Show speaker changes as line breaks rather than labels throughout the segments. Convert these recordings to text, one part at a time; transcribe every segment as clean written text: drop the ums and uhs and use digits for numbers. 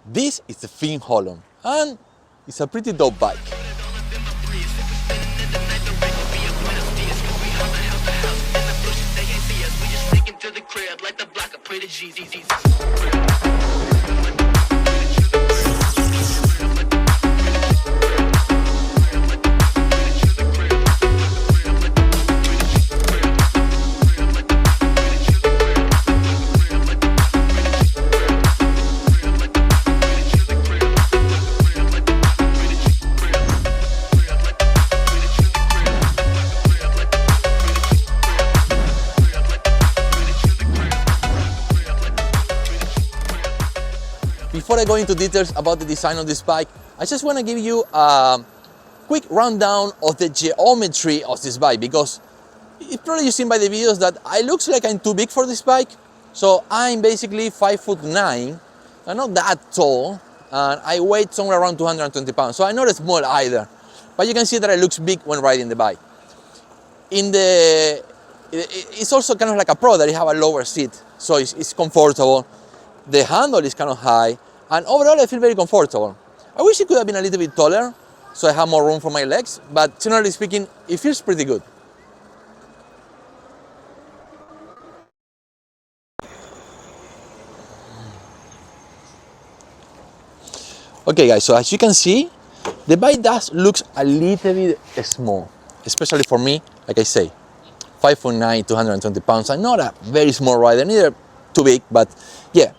This is the PHNHOLUN, and it's a pretty dope bike. Before I go into details about the design of this bike, I just want to give you a quick rundown of the geometry of this bike, because it's probably you've seen by the videos that I looks like I'm too big for this bike. So I'm basically 5'9". I'm not that tall, and I weigh somewhere around 220 pounds. So I'm not small either, but you can see that it looks big when riding the bike. It's also kind of like a Pro that you have a lower seat, so it's comfortable. The handle is kind of high, and overall I feel very comfortable. I wish it could have been a little bit taller, so I have more room for my legs, but generally speaking, it feels pretty good. Okay guys, so as you can see, the bike does looks a little bit small, especially for me, like I say, 5'9", 220 pounds. I'm not a very small rider, neither too big, but yeah.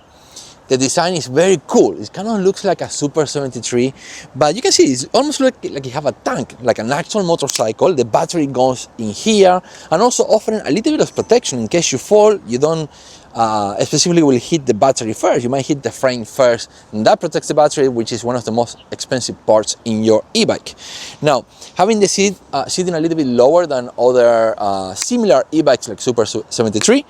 The design is very cool. It kind of looks like a Super 73, but you can see it's almost like you have a tank, like an actual motorcycle. The battery goes in here, and also offering a little bit of protection in case you fall. You don't specifically will hit the battery first. You might hit the frame first, and that protects the battery, which is one of the most expensive parts in your e-bike. Now, having the seat sitting a little bit lower than other similar e-bikes like Super 73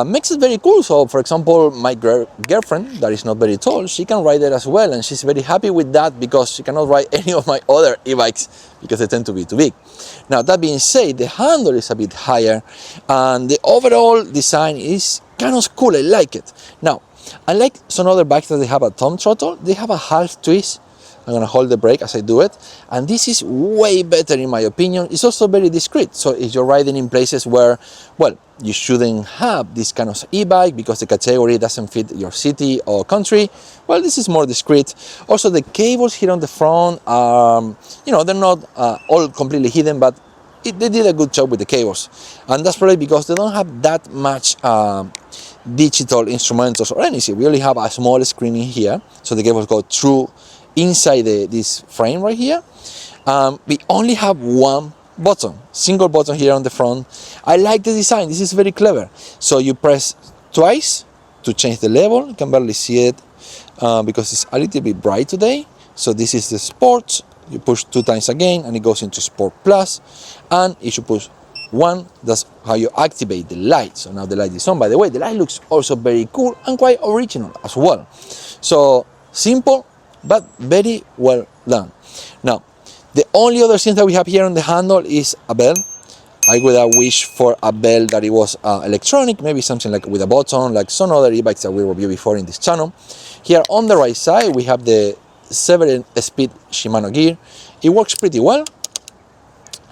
makes it very cool. So, for example, my girlfriend, that is not very tall, she can ride it as well, and she's very happy with that because she cannot ride any of my other e-bikes because they tend to be too big. Now, that being said, the handle is a bit higher, and the overall design is kind of cool. I like it. Now, unlike some other bikes that they have a thumb throttle, they have a half twist. I'm gonna hold the brake as I do it, and this is way better in my opinion. It's also very discreet, so if you're riding in places where, well, you shouldn't have this kind of e-bike because the category doesn't fit your city or country, well, this is more discreet. Also, the cables here on the front are, you know, they're not all completely hidden, but they did a good job with the cables, and that's probably because they don't have that much digital instrumentals or anything. We only have a small screen in here, so the cables go through inside this frame right here. We only have one button, single button here on the front. I like the design. This is very clever. So you press twice to change the level. You can barely see it because it's a little bit bright today. So this is the Sport. You push 2 times again and it goes into Sport Plus, and if you push 1, that's how you activate the light. So now the light is on. By the way, the light looks also very cool and quite original as well. So simple, but very well done. Now, the only other thing that we have here on the handle is a bell. I would have wished for a bell that it was electronic, maybe something like with a button, like some other e-bikes that we reviewed before in this channel. Here on the right side, we have the 7-speed Shimano gear. It works pretty well,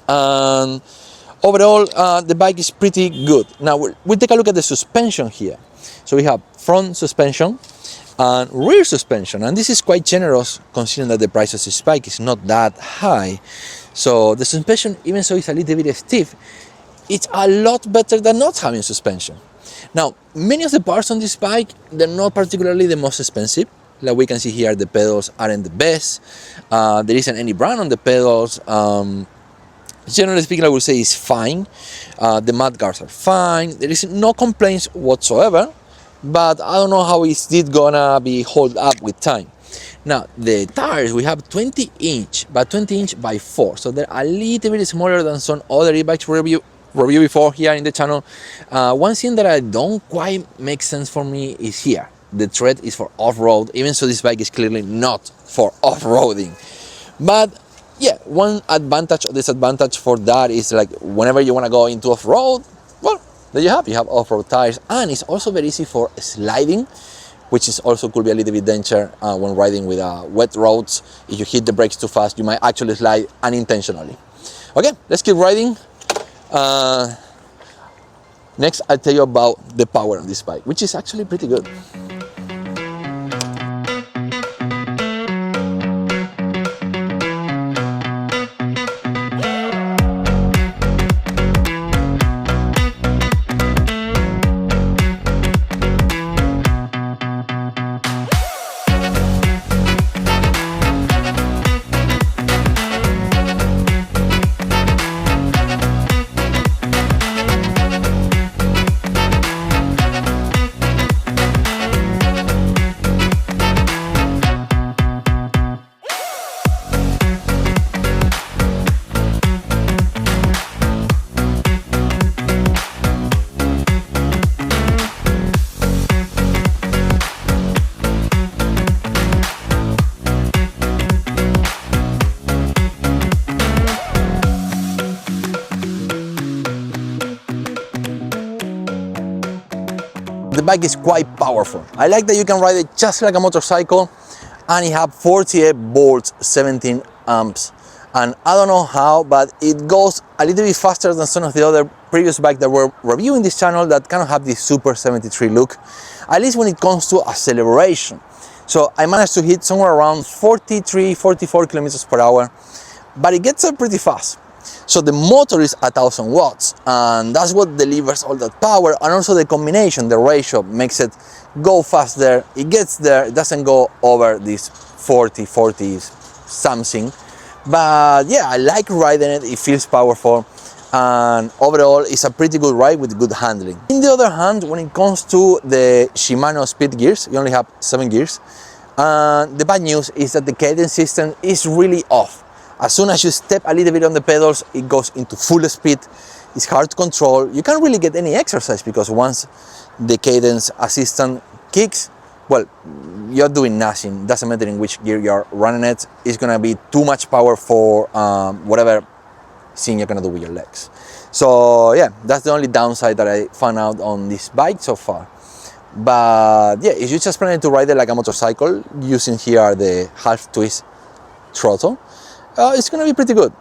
and overall, the bike is pretty good. Now, we'll take a look at the suspension here. So we have front suspension and rear suspension, and this is quite generous considering that the price of this bike is not that high. So the suspension, even though it's a little bit stiff, it's a lot better than not having suspension. Now, many of the parts on this bike, they're not particularly the most expensive. Like we can see here, the pedals aren't the best. There isn't any brand on the pedals. Generally speaking, I would say it's fine. The mud guards are fine. There is no complaints whatsoever, but I don't know how is it gonna be held up with time. Now, the tires, we have 20 inch, but 20 inch by 4, so they're a little bit smaller than some other e-bikes review before here in the channel. One thing that I don't quite make sense for me is here. The tread is for off-road, even so this bike is clearly not for off-roading. But yeah, one advantage or disadvantage for that is like whenever you want to go into off-road, well, there you have off-road tires, and it's also very easy for sliding which is also could be a little bit danger when riding with wet roads. If you hit the brakes too fast, you might actually slide unintentionally. Okay, let's keep riding. Next, I'll tell you about the power of this bike, which is actually pretty good. The bike is quite powerful. I like that you can ride it just like a motorcycle, and it has 48 volts, 17 amps. And I don't know how, but it goes a little bit faster than some of the other previous bikes that were reviewing this channel that kind of have this Super 73 look, at least when it comes to acceleration. So I managed to hit somewhere around 43, 44 kilometers per hour, but it gets up pretty fast. So the motor is 1000 watts, and that's what delivers all that power, and also the combination, the ratio makes it go faster. It gets there, it doesn't go over this 40 something. But yeah, I like riding it, it feels powerful, and overall it's a pretty good ride with good handling. On the other hand, when it comes to the Shimano speed gears, you only have 7 gears, and the bad news is that the cadence system is really off. As soon as you step a little bit on the pedals, it goes into full speed. It's hard to control. You can't really get any exercise because once the cadence assistant kicks, well, you're doing nothing. Doesn't matter in which gear you're running it. It's gonna be too much power for whatever thing you're gonna do with your legs. So yeah, that's the only downside that I found out on this bike so far. But yeah, if you just planning to ride it like a motorcycle, using here the half twist throttle, it's gonna be pretty good.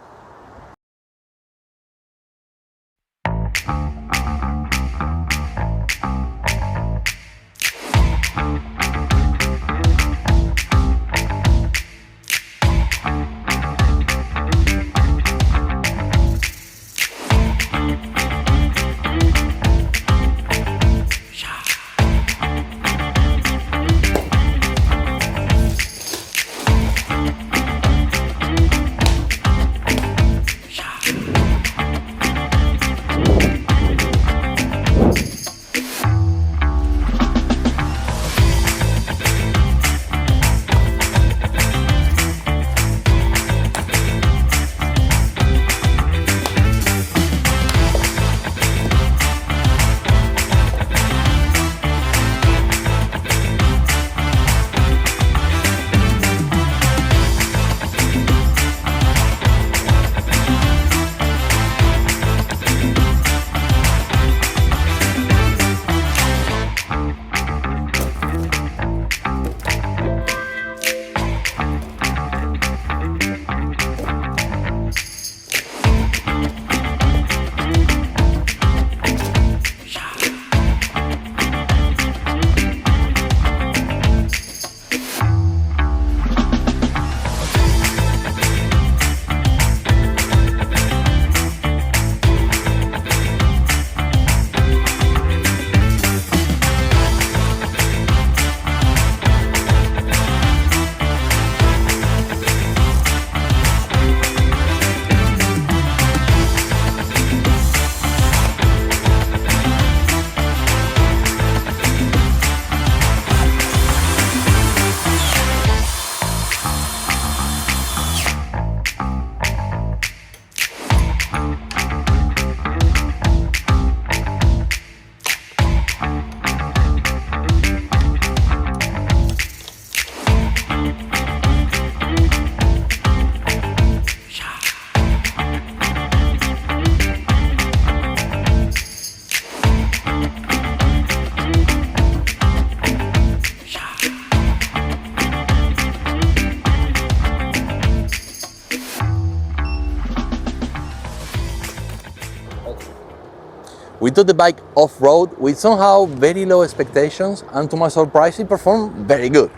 We took the bike off-road with somehow very low expectations, and to my surprise it performed very good.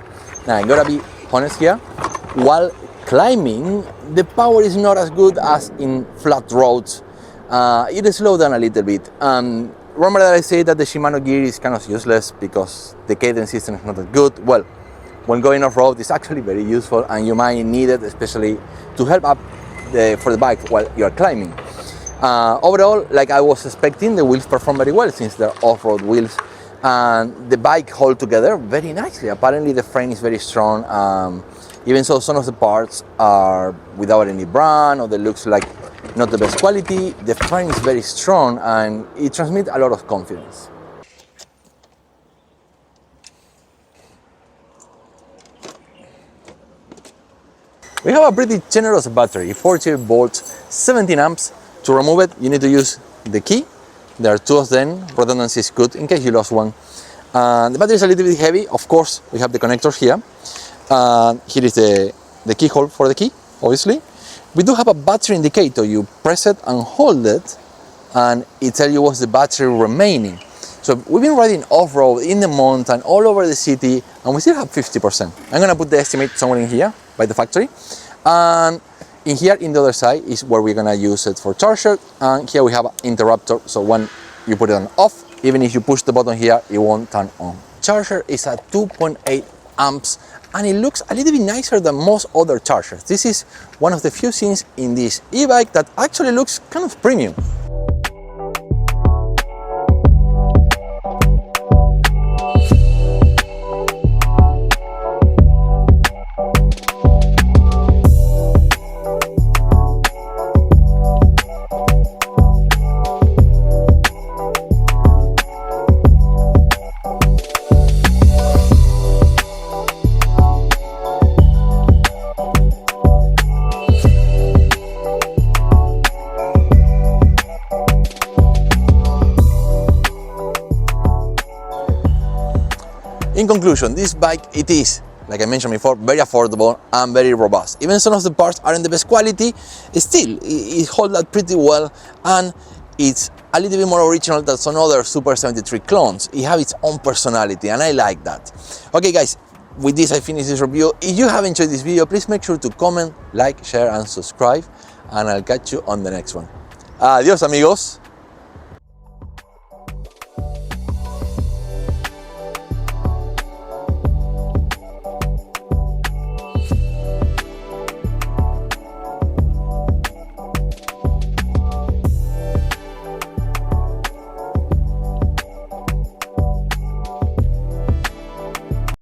Now I gotta be honest here, while climbing the power is not as good as in flat roads. It is slowed down a little bit. Remember that I said that the Shimano gear is kind of useless because the cadence system is not that good. Well, when going off-road it's actually very useful, and you might need it especially to help up for the bike while you're climbing. Overall, like I was expecting, the wheels perform very well since they're off-road wheels, and the bike hold together very nicely. Apparently the frame is very strong, even so some of the parts are without any brand or they looks like not the best quality. The frame is very strong and it transmits a lot of confidence. We have a pretty generous battery, 48 volts, 17 amps. To remove it, you need to use the key. There are two of them, redundancy is good in case you lost one. The battery is a little bit heavy, of course, we have the connectors here. Here is the keyhole for the key, obviously. We do have a battery indicator, you press it and hold it, and it tells you what's the battery remaining. So we've been riding off-road in the mountain, all over the city, and we still have 50%. I'm gonna put the estimate somewhere in here by the factory. And in here, in the other side, is where we're gonna use it for charger. And here we have an interrupter, so when you put it on off, even if you push the button here, it won't turn on. Charger is at 2.8 amps, and it looks a little bit nicer than most other chargers. This is one of the few things in this e-bike that actually looks kind of premium. In conclusion, this bike, it is, like I mentioned before, very affordable and very robust. Even some of the parts aren't the best quality, still, it holds that pretty well, and it's a little bit more original than some other Super 73 clones. It has its own personality, and I like that. Okay guys, with this I finish this review. If you have enjoyed this video, please make sure to comment, like, share and subscribe, and I'll catch you on the next one. Adios amigos!